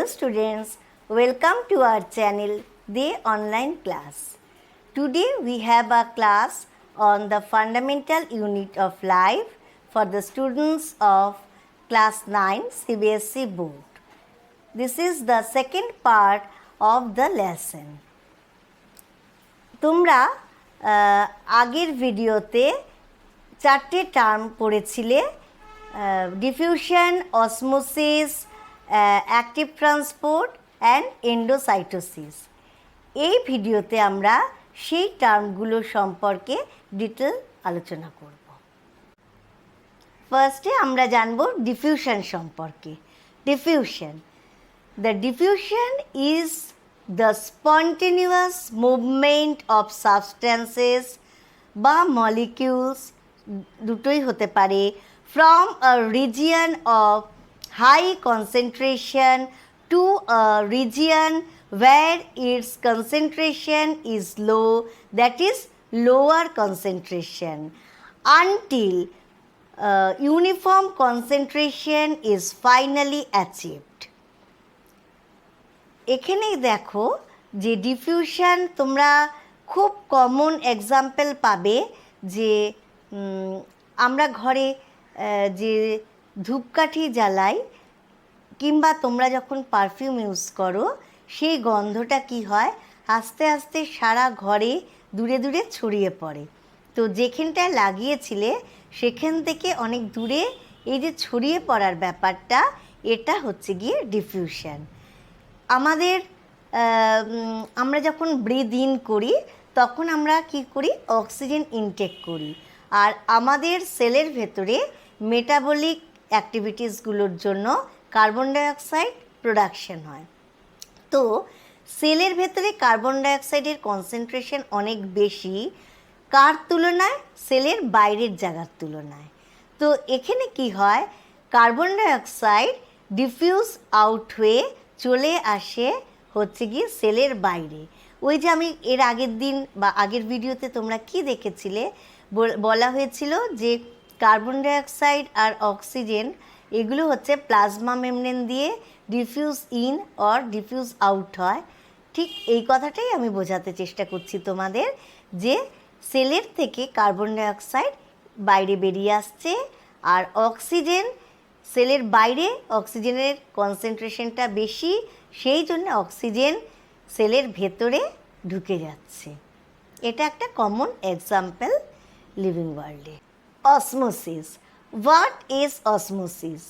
Hello students, welcome to our channel The Online Class. Today we have a class on the fundamental unit of life for the students of class 9 CBSE board. This is the second part of the lesson. তোমরা আগের ভিডিওতে চারটে term পড়েছিলে, diffusion, osmosis, active transport and endocytosis. এই ভিডিওতে আমরা সেই টার্মগুলো সম্পর্কে ডিটেল আলোচনা করব। ফার্স্টে আমরা জানব ডিফিউশন সম্পর্কে। Diffusion, the diffusion is the spontaneous movement of substances বা molecules দুটোই হতে পারে from a region of high concentration to a region where its concentration is low, that is lower concentration, until uniform concentration is finally achieved. এখানেই দেখো যে diffusion তোমরা খুব common example পাবে, যে আমরা ঘরে যে ধূপকাঠি জ্বালাই কিংবা তোমরা যখন পারফিউম ইউজ করো, সেই গন্ধটা কি হয়, আস্তে আস্তে সারা ঘরে দূরে দূরে ছড়িয়ে পড়ে। তো যেখানটায় লাগিয়েছিলে সেখান থেকে অনেক দূরে এই যে ছড়িয়ে পড়ার ব্যাপারটা, এটা হচ্ছে গিয়ে ডিফিউশন। আমরা যখন ব্রিথ ইন করি তখন আমরা কি করি, অক্সিজেন ইনটেক করি, আর আমাদের সেলের ভেতরে মেটাবলিক অ্যাক্টিভিটিসগুলোর জন্য কার্বন ডাইঅক্সাইড প্রোডাকশন হয়। তো সেলের ভেতরে কার্বন ডাইঅক্সাইডের কনসেন্ট্রেশন অনেক বেশি কার তুলনায়, সেলের বাইরের জায়গার তুলনায়। তো এখানে কি হয়, কার্বন ডাইঅক্সাইড ডিফিউজ আউট হয়ে চলে আসে হচ্ছে গিয়ে সেলের বাইরে। ওই যে আমি এর আগের দিন বা আগের ভিডিওতে তোমরা কি দেখেছিলে, বলা হয়েছিল যে কার্বন ডাইঅক্সাইড আর অক্সিজেন এগুলো হচ্ছে প্লাজমা মেমব্রেন দিয়ে diffuse in or diffuse out হয়। ঠিক এই কথাটাই আমি বোঝাতে চেষ্টা করছি তোমাদের, যে সেলের থেকে কার্বন ডাইঅক্সাইড বাইরে বেরিয়ে আসছে, আর অক্সিজেন সেলের বাইরে অক্সিজেনের কনসেন্ট্রেশনটা বেশি, সেই জন্য অক্সিজেন সেলের ভেতরে ঢুকে যাচ্ছে। এটা একটা কমন এক্সাম্পল লিভিং ওয়ার্ল্ডে। Osmosis, what is osmosis?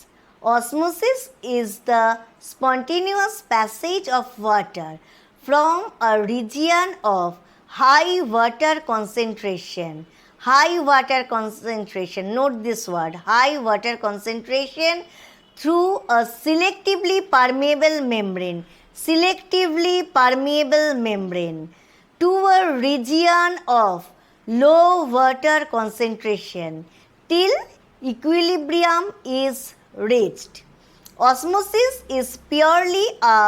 Osmosis is the spontaneous passage of water from a region of high water concentration. High water concentration, note this word, high water concentration, through a selectively permeable membrane to a region of low water concentration till equilibrium is reached. Osmosis is purely a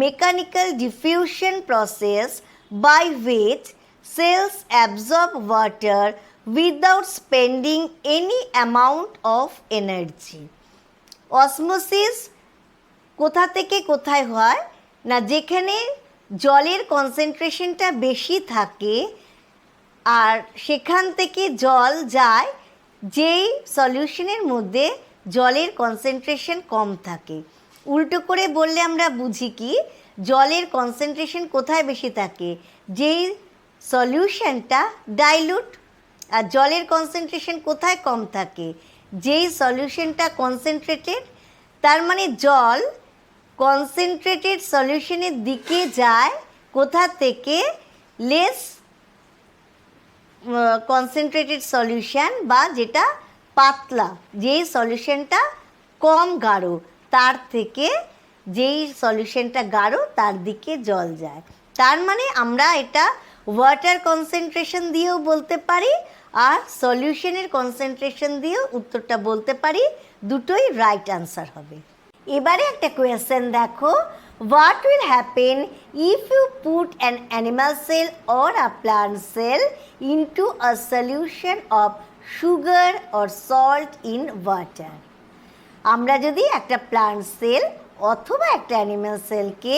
mechanical diffusion process by which cells absorb water without spending any amount of energy. Osmosis কোথা থেকে কোথায় হয় না, যেখানে জলের কনসেন্ট্রেশনটা বেশি থাকে আর সেখান থেকে জল যায় যেই সলিউশনের মধ্যে জলের কনসেন্ট্রেশন কম থাকে। উল্টো করে বললে আমরা বুঝি কি, জলের কনসেন্ট্রেশন কোথায় বেশি থাকে, যেই সলিউশনটা ডাইলুট, আর জলের কনসেন্ট্রেশন কোথায় কম থাকে, যেই সলিউশনটা কনসেন্ট্রেটেড। তার মানে জল কনসেন্ট্রেটেড সলিউশনের দিকে যায় কোথা থেকে, লেস কনসেন্ট্রেটেড সলিউশন বা যেটা পাতলা, যেই সলিউশনটা কম গাঢ় তার থেকে যেই সলিউশনটা গাঢ় তার দিকে জল যায়। তার মানে আমরা এটা ওয়াটার কনসেন্ট্রেশন দিয়েও বলতে পারি আর সলিউশনের কনসেন্ট্রেশন দিয়েও উত্তরটা বলতে পারি, দুটোই রাইট আনসার হবে। এবারে একটা কোয়েশ্চেন দেখো, what will happen if you put an animal cell or a plant cell into a solution of sugar or salt in water? আমরা যদি একটা প্লান্ট সেল অথবা একটা অ্যানিম্যাল সেলকে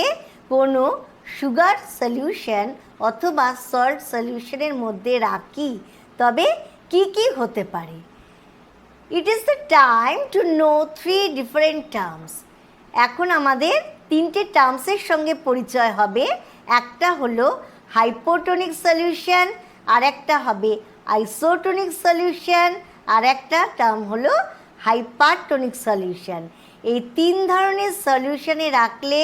কোনো সুগার সলিউশন অথবা সল্ট সলিউশনের মধ্যে রাখি, তবে কি কি হতে পারে? It is the time to know 3 different terms. এখন আমাদের 3টে টার্মসের সঙ্গে পরিচয় হবে। একটা হলো হাইপোটোনিক সলিউশন, আর একটা হবে আইসোটোনিক সলিউশন, আর একটা টার্ম হলো হাইপারটোনিক সলিউশন। এই 3 ধরনের সলিউশনে রাখলে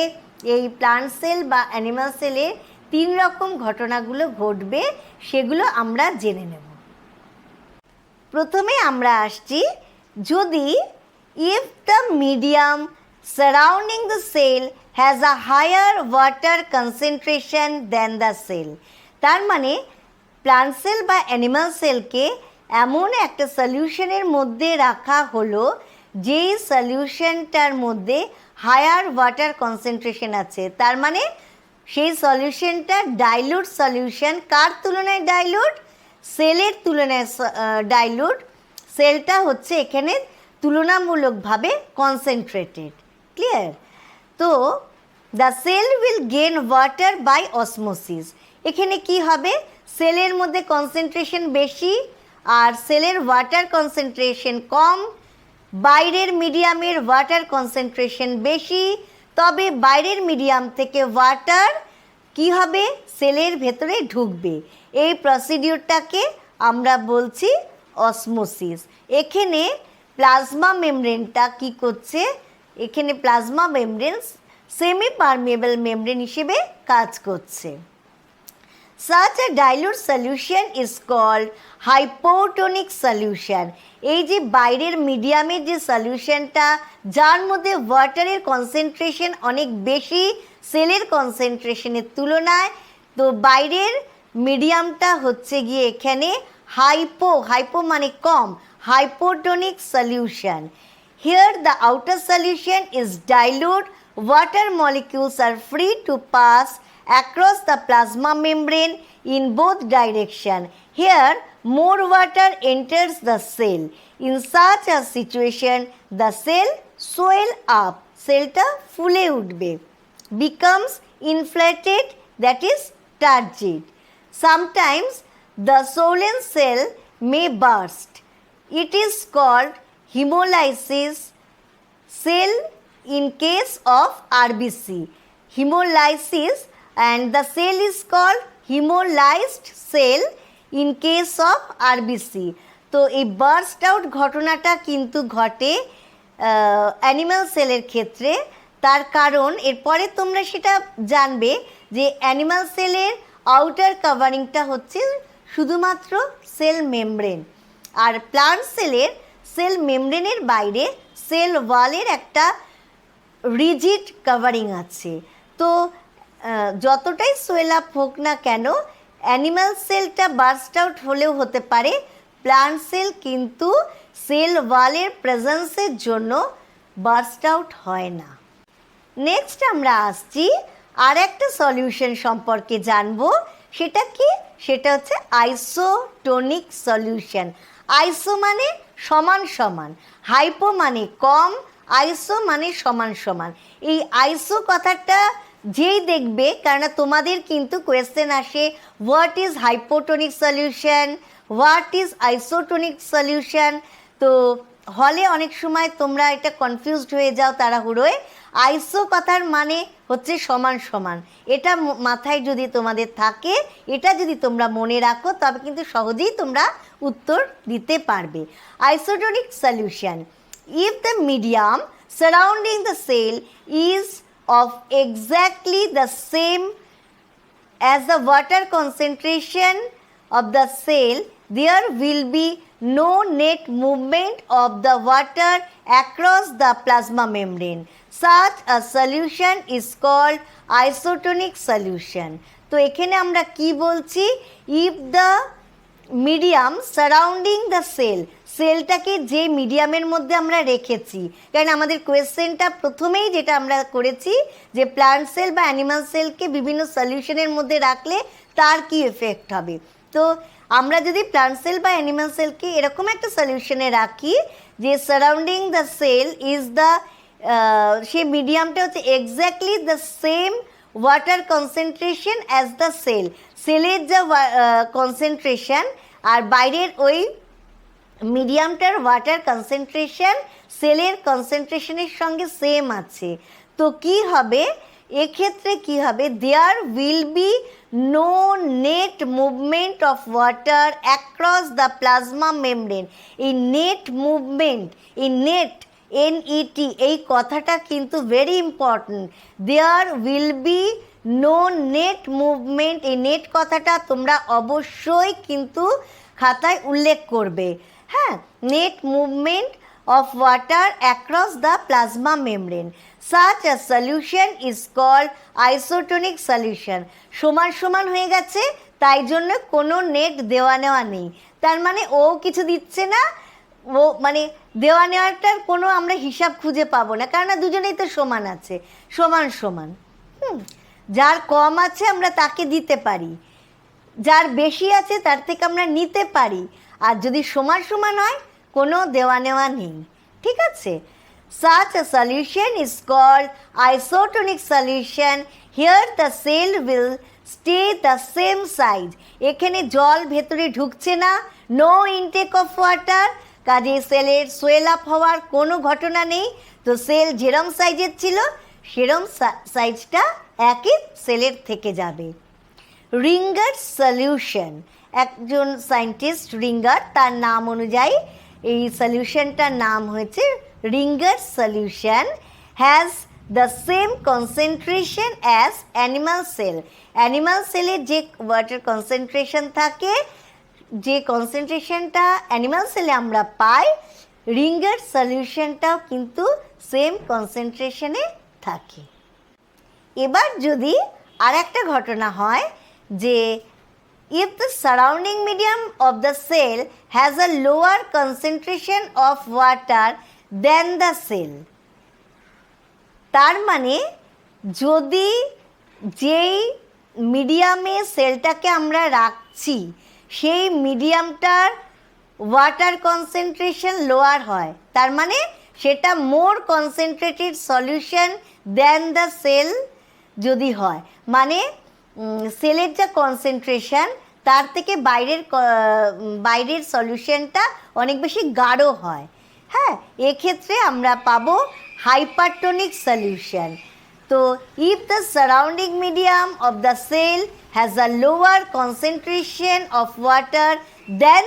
এই প্লান্ট সেল বা অ্যানিমাল সেলে 3 রকম ঘটনাগুলো ঘটবে, সেগুলো আমরা জেনে নেব। প্রথমে আমরা আসছি, যদি if the medium surrounding the cell has a higher water concentration than the cell, তার মানে প্লান্ট সেল বা অ্যানিমাল সেলকে এমন একটা সলিউশনের মধ্যে রাখা হলো যেই সলিউশনটার মধ্যে হায়ার ওয়াটার কনসেন্ট্রেশন আছে। তার মানে সেই সলিউশনটা ডাইলুট সলিউশন। কার তুলনায় ডাইলুট? সেলের তুলনায় ডাইলুট। সেলটা হচ্ছে এখানে তুলনামূলকভাবে কনসেন্ট্রেটেড। ক্লিয়ার? তো the cell will gain water by osmosis. এখানে কি হবে? সেলের মধ্যে কনসেন্ট্রেশন বেশি আর সেলের ওয়াটার কনসেন্ট্রেশন কম, বাইরের মিডিয়ামের ওয়াটার কনসেন্ট্রেশন বেশি, তবে বাইরের মিডিয়াম থেকে ওয়াটার কি হবে? সেলের ভেতরে ঢুকবে। এই প্রসিডিউরটাকে আমরা বলছি অসমোসিস। এখানে প্লাজমা মেমব্রেনটা কি করছে? এখানে plasma membrane semi permeable membrane হিসেবে কাজ করছে। Such a dilute solution is called hypotonic solution. এই যে বাইরের মিডিয়ামের যে সলিউশনটা, যার মধ্যে ওয়াটারের কনসেন্ট্রেশন অনেক বেশি সেলের কনসেন্ট্রেশনের তুলনায়, তো বাইরের মিডিয়ামটা হচ্ছে গিয়ে এখানে হাইপো মানে কম, hypotonic solution. Here the outer solution is dilute, water molecules are free to pass across the plasma membrane in both directions. Here more water enters the cell. In such a situation the cell swell up, cellটা ফুলে উঠবে, becomes inflated, that is turgid. Sometimes the swollen cell may burst. It is called hemolysis cell in case of RBC. Hemolysis, and the cell is called hemolyzed cell in case of RBC. তো এই burst out ঘটনাটা কিন্তু ঘটে animal সেলের ক্ষেত্রে। তার কারণ এরপরে তোমরা সেটা জানবে যে অ্যানিম্যাল সেলের আউটার কাভারিংটা হচ্ছে শুধুমাত্র সেল মেমব্রেন, আর প্লান্ট সেলের সেল মেমব্রেনের বাইরে সেল ওয়ালের একটা রিজিড কাভারিং আছে। তো যতটাই সোয়েল আপ হোক না কেন, অ্যানিম্যাল সেলটা বার্স্ট আউট হলেও হতে পারে, প্লান্ট সেল কিন্তু সেল ওয়ালের প্রেজেন্সের জন্য বার্স্ট আউট হয় না। নেক্সট আমরা আসছি আর একটা সলিউশন সম্পর্কে জানবো। সেটা কি? সেটা হচ্ছে আইসোটোনিক সলিউশন। আইসো মানে সমান সমান, হাইপো মানে কম, আইসো মানে সমান সমান। এই আইসো কথাটা যেই দেখবে, কেননা তোমাদের কিন্তু কোয়েশ্চেন আসে what is hypotonic solution, what is isotonic solution. তো হলে অনেক সময় তোমরা এটা কনফিউজড হয়ে যাও তাড়াহুড়োয়। আইসো কথার মানে হচ্ছে সমান সমান। এটা মাথায় যদি তোমাদের থাকে, এটা যদি তোমরা মনে রাখো, তবে কিন্তু সহজেই তোমরা উত্তর দিতে পারবে। Isotonic solution, if the medium surrounding the cell is of exactly the same as the water concentration of the cell, there will be no net movement of the water across the plasma membrane. Such a solution is called isotonic solution. তো এখানে আমরা কি বলছি? if the medium surrounding the cell, সেলটাকে যে মিডিয়ামের মধ্যে আমরা রেখেছি, কারণ আমাদের কোয়েশ্চেনটা প্রথমেই যেটা আমরা করেছি যে প্লান্ট সেল বা অ্যানিমাল সেলকে বিভিন্ন সলিউশনের মধ্যে রাখলে তার কি এফেক্ট হবে। তো আমরা যদি প্লান্ট সেল বা অ্যানিমাল সেলকে এরকম একটা সলিউশনে রাখি যে surrounding the cell is the সেই মিডিয়ামটা হচ্ছে exactly the same water concentration as the cell. সেলের যা কনসেন্ট্রেশন আর বাইরের ওই মিডিয়ামটার ওয়াটার কনসেন্ট্রেশন সেলের কনসেন্ট্রেশনের সঙ্গে সেম আছে। তো কি হবে এক্ষেত্রে, কি হবে, there will be no net movement of water across the plasma membrane. এই নেট মুভমেন্ট, এই নেট NET এই কথাটা কিন্তু very important. There will be no net movement, এই নেট কথাটা তোমরা অবশ্যই কিন্তু খাতায় উল্লেখ করবে। হ্যাঁ, net movement of water across the plasma membrane. Such a solution is called isotonic solution. সমান সমান হয়ে গেছে, তাই জন্য কোনো নেট দেওয়া নেওয়া নেই। তার মানে ও কিছু দিচ্ছে না, ও মানে দেওয়া নেওয়াটার কোনো আমরা হিসাব খুঁজে পাবো না, কারণ দুজনেই তো সমান আছে, সমান সমান। যার কম আছে আমরা তাকে দিতে পারি, যার বেশি আছে তার থেকে আমরা নিতে পারি, আর যদি সমান সমান হয় কোনো দেওয়া নেওয়া নেই। ঠিক আছে? Such a solution is called isotonic solution. Here the cell will stay the same size. এখানে জল ভেতরে ঢুকছে না, no intake of water, কাজে সেলের সোয়েল আপ হওয়ার কোনো ঘটনা নেই। তো সেল যেরম সাইজের ছিল সেরম সাইজটা একই সেলের থেকে যাবে। রিঙ্গার সলিউশন, একজন সায়েন্টিস্ট রিঙ্গার, তার নাম অনুযায়ী এই সলিউশনটার নাম হয়েছে Ringer solution, has the same concentration as animal cell. Animal সেলের যে ওয়াটার কনসেন্ট্রেশন থাকে, যে কনসেন্ট্রেশনটা অ্যানিমাল সেলে আমরা পাই, রিঙ্গার সলিউশনটাও কিন্তু সেম কনসেন্ট্রেশনে থাকে। এবার যদি আর একটা ঘটনা হয় যে if the surrounding medium of the cell has a lower concentration of water than the cell, তার মানে যদি যেই মিডিয়ামে সেলটাকে আমরা রাখছি সেই মিডিয়ামটার ওয়াটার কনসেন্ট্রেশন লোয়ার হয়, তার মানে সেটা more concentrated solution than the cell যদি হয়, মানে সেলের যা কনসেন্ট্রেশন তার থেকে বাইরের সলিউশনটা অনেক বেশি গাঢ় হয়। হ্যাঁ, এক্ষেত্রে আমরা পাবো হাইপারটোনিক সলিউশন। তো if the surrounding medium of the cell has a lower concentration of water then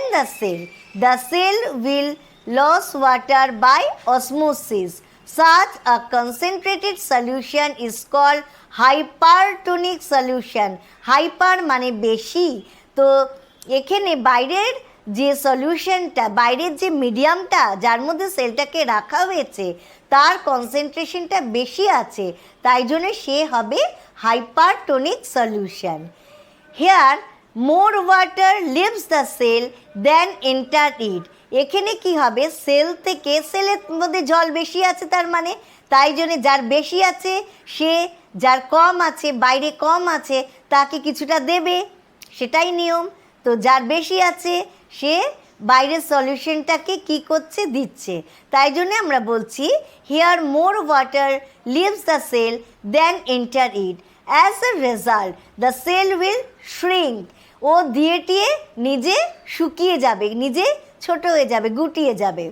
the cell will lose water by osmosis. Such a concentrated solution is called hypertonic solution. Hyper মানে বেশি। তো এখানে বাইরের যে সলিউশনটা, বাইরের যে মিডিয়ামটা যার মধ্যে সেলটাকে রাখা হয়েছে তার কনসেন্ট্রেশনটা বেশি আছে, তাই জন্য সে হবে hypertonic solution. Here more water leaves the cell than enter it. এখানে কি হবে, সেল থেকে, সেলের মধ্যে জল বেশি আছে তার মানে, তাই জন্যে যার বেশি আছে সে, যার কম আছে, বাইরে কম আছে, তাকে কিছুটা দেবে, সেটাই নিয়ম। তো যার বেশি আছে সে বাইরের সলিউশনটাকে কি করছে, দিচ্ছে। তাই জন্য আমরা বলছি here more water leaves the cell than enter it. As a result the cell will shrink. ও দিয়ে টিয়ে নিজে শুকিয়ে যাবে, নিজে ছোট হয়ে যাবে, গুটিয়ে যাবে।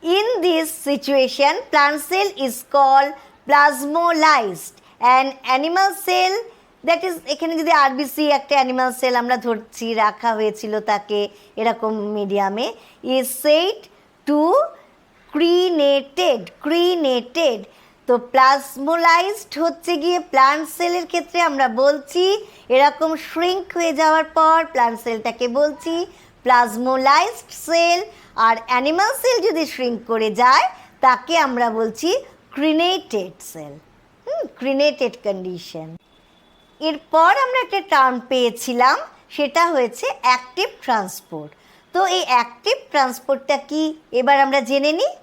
In this situation plant cell is called plasmolyzed and animal cell, that is, এখানে যদি আরবিসি একটা অ্যানিমাল সেল আমরা ধরছি, রাখা হয়েছিল তাকে এরকম মিডিয়ামে, ইজ সেড টু ক্রিনেটেড। তো প্লাজমোলাইজড হচ্ছে গিয়ে প্লান্ট সেলের ক্ষেত্রে আমরা বলছি এরকম শ্রিঙ্ক হয়ে যাওয়ার পর প্লান্ট সেলটাকে বলছি প্লাজমোলাইজড সেল, আর অ্যানিমাল সেল যদি শ্রিঙ্ক করে যায় তাকে আমরা বলছি ক্রিনেটেড সেল, ক্রিনেটেড কন্ডিশন। এরপর আমরা একটা টার্ম পেয়েছিলাম, সেটা হয়েছে অ্যাক্টিভ ট্রান্সপোর্ট। তো এই অ্যাক্টিভ ট্রান্সপোর্টটা কি এবার আমরা জেনে নিই।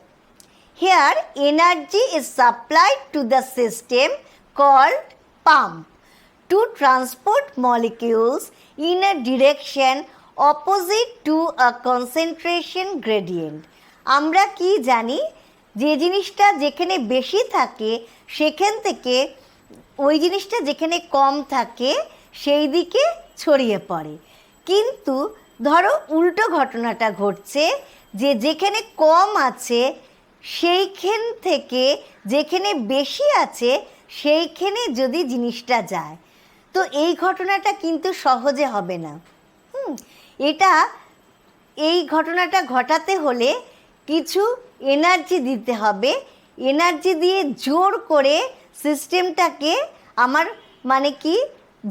Here energy is supplied to the system called pump to transport molecules in a direction opposite to a concentration gradient. আমরা কি জানি যে জিনিসটা যেখানে বেশি থাকে সেখান থেকে ওই জিনিসটা যেখানে কম থাকে সেই দিকে ছড়িয়ে পড়ে। কিন্তু ধরো উল্টো ঘটনাটা ঘটছে, যে যেখানে কম আছে সেইখান থেকে যেখানে বেশি আছে সেইখানে যদি জিনিসটা যায়, তো এই ঘটনাটা কিন্তু সহজে হবে না। এই ঘটনাটা ঘটাতে হলে কিছু এনার্জি দিতে হবে। এনার্জি দিয়ে জোর করে সিস্টেমটাকে আমার মানে কি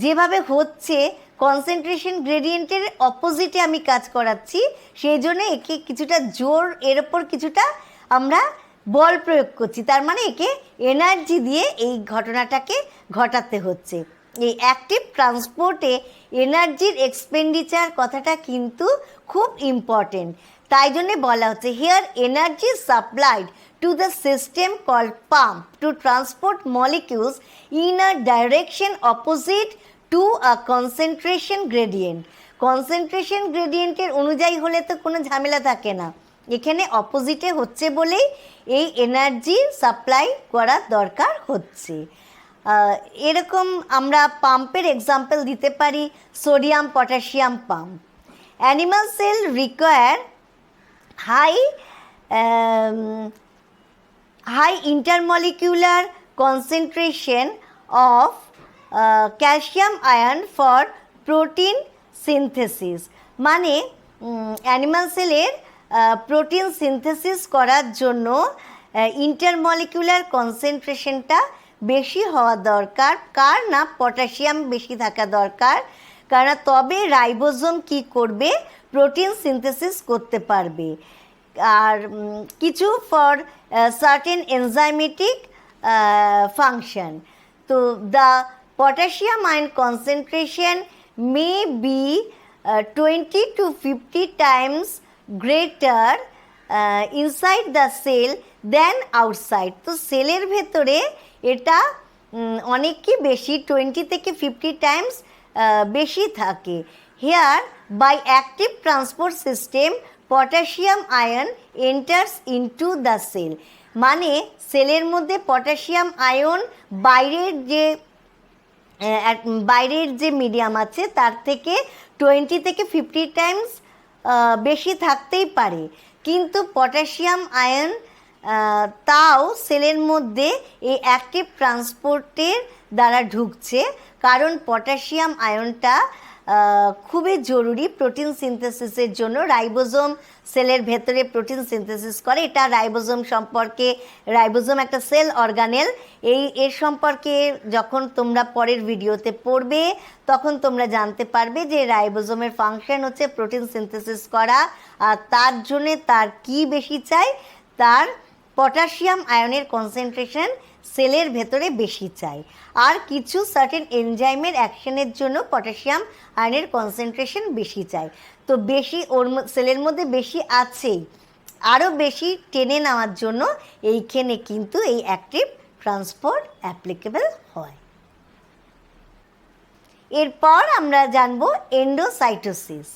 যেভাবে হচ্ছে কনসেন্ট্রেশন গ্রেডিয়েন্টের অপোজিটে আমি কাজ করাচ্ছি, সেই জন্য একে কিছুটা জোর, এর ওপর কিছুটা আমরা বল প্রয়োগ করছি, তার মানে একে এনার্জি দিয়ে এই ঘটনাটাকে ঘটাতে হচ্ছে। এই অ্যাক্টিভ ট্রান্সপোর্টে এনার্জির এক্সপেন্ডিচার কথাটা কিন্তু খুব ইম্পর্টেন্ট। তাই জন্যে বলা হচ্ছে here energy supplied to the system called pump to transport molecules in a direction opposite to a concentration gradient. Concentration গ্রেডিয়েন্টের অনুযায়ী হলে তো কোনো ঝামেলা থাকে না, এখানে অপোজিটে হচ্ছে বলেই এই এনার্জি সাপ্লাই করার দরকার হচ্ছে। এরকম আমরা পাম্পের এক্সাম্পল দিতে পারি sodium potassium pump. Animal cell require high intermolecular concentration of calcium ion for protein synthesis, মানে অ্যানিমাল সেলের প্রোটিন সিনথেসিস করার জন্য ইন্টারমলিকুলার কনসেন্ট্রেশনটা বেশি হওয়া দরকার। কার না, পটাশিয়াম বেশি থাকা দরকার, কারণ তবে রাইবোজোম কি করবে, প্রোটিন সিনথেসিস করতে পারবে। আর কিছু ফর সার্টেন এনজাইমেটিক ফাংশন। তো the potassium ion concentration may be 20 to 50 times greater inside the cell than outside. তো সেলের ভেতরে এটা অনেকই বেশি, 20 থেকে 50 টাইমস বেশি থাকে। Here by active transport system potassium ion enters into the cell, মানে সেলের মধ্যে পটাশিয়াম আয়ন বাইরের যে মিডিয়াম আছে তার থেকে 20 থেকে 50 টাইমস বেশি থাকতেই পারে, কিন্তু পটাশিয়াম আয়ন তাও সেলের মধ্যে এই অ্যাক্টিভ ট্রান্সপোর্টের দ্বারা ঢুকছে, কারণ পটাশিয়াম আয়নটা খুবই জরুরি প্রোটিন সিনথেসিসের জন্য। রাইবোজোম সেলের ভেতরে প্রোটিন সিনথেসিস করে, এটা রাইবোজোম সম্পর্কে, রাইবোজোম একটা সেল অর্গানেল, এর সম্পর্কে যখন তোমরা পরের ভিডিওতে পড়বে তখন তোমরা জানতে পারবে যে রাইবোজোমের ফাংশন হচ্ছে প্রোটিন সিনথেসিস করা, আর তার জন্যে তার কি বেশি চাই, তার পটাশিয়াম আয়নের কনসেন্ট্রেশন সেলের ভেতরে বেশি চাই, আর কিছু সার্টেন এনজাইমের অ্যাকশনের জন্য পটাশিয়াম আয়নের কনসেন্ট্রেশন বেশি চাই। তো বেশি ওর সেলের মধ্যে বেশি আছেই, আরও বেশি টেনে নেওয়ার জন্য এইখানে কিন্তু এই অ্যাক্টিভ ট্রান্সপোর্ট অ্যাপ্লিকেবল হয়। এরপর আমরা জানবো endocytosis.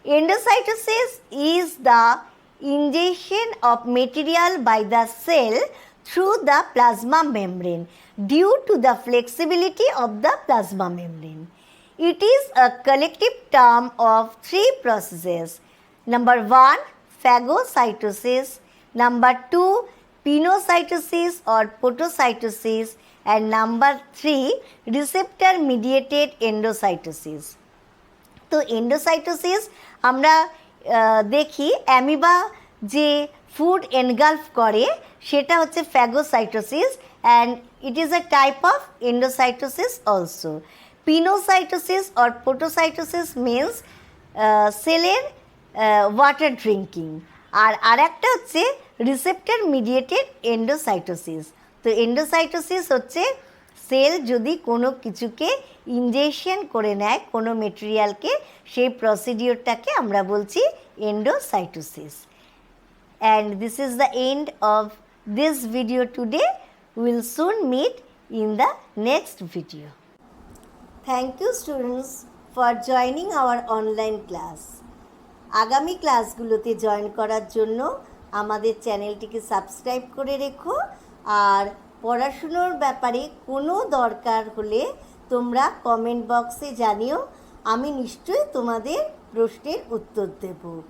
Endocytosis is the ingestion of material by the cell through the plasma membrane due to the flexibility of the plasma membrane. It is a collective term of three processes. Number 1, phagocytosis. Number 2, pinocytosis or potocytosis. And number 3, receptor mediated endocytosis. তো endocytosis আমরা দেখি amoeba যে food engulf করে সেটা হচ্ছে phagocytosis, and it is a type of endocytosis also. Pinocytosis or potocytosis means সেলের water drinking, আর একটা হচ্ছে রিসেপ্টর মিডিয়েটেড এন্ডোসাইটোসিস। তো এন্ডোসাইটোসিস হচ্ছে সেল যদি কোনো কিছুকে ইনজেকশন করে নেয়, কোনো মেটেরিয়ালকে, সেই প্রসিডিওরটাকে আমরা বলছি endocytosis. And this is the end of this video today. Will soon meet in the next video. Thank you students for joining our online class. আগামী ক্লাসগুলোতে জয়েন করার জন্য আমাদের চ্যানেলটিকে সাবস্ক্রাইব করে রেখো। আর পড়াশুনোর ব্যাপারে কোনো দরকার হলে তোমরা কমেন্ট বক্সে জানিও, আমি নিশ্চয়ই তোমাদের প্রশ্নের উত্তর দেব।